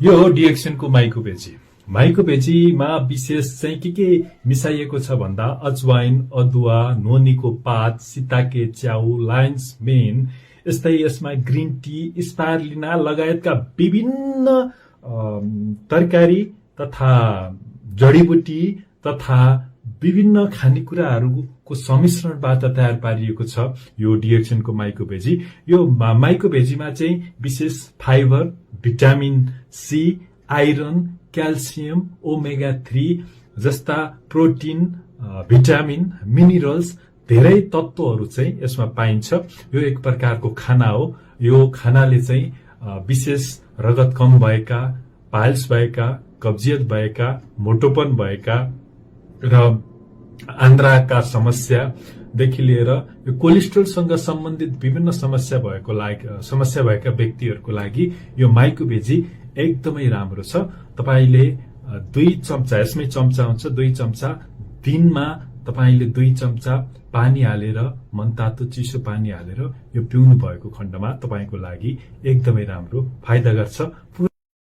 यो हो डिएक्सनको माइकोपेजी। माइकोपेजीमा विशेष चाहिँ के मिसाइएको छ भन्दा अजवाइन, अदुवा, नोनीको पात, सीताके च्याउ, लायन्स मेन, यस्तै यसमा ग्रीन टी, स्पारुलिना लगायतका विभिन्न तरकारी तथा जडीबुटी तथा विभिन्न खानेकुराहरूको सम्मिश्रणबाट तयार पारिएको छ यो डिएक्सनको माइकोपेजी। यो माइकोपेजीमा चाहिँ विशेष fibre, vitamin C, iron, calcium, omega 3 जस्ता प्रोटिन, भिटामिन, मिनरल्स धेरै तत्त्वहरू चाहिँ यसमा पाइन्छ। यो एक प्रकारको खाना हो। यो खानाले चाहिँ विशेष रगत कम भएका, पाइल्स भएका, कब्जियत भएका, मोटोपन भएका र आन्द्राका समस्यादेखि लिएर यो कोलेस्ट्रोलसँग सम्बन्धित विभिन्न समस्या भएका व्यक्तिहरूको लागि यो माइकोपेजी एकदमै राम्रो छ। तपाईले 2 चम्चा, यसमै चम्चा हुन्छ, 2 चम्चा दिनमा तपाईले 2 चम्चा पानी हालेर, मनतातो चिसो पानी हालेर यो पिउनु भएको खण्डमा तपाईको लागि एकदमै राम्रो फाइदा गर्छ।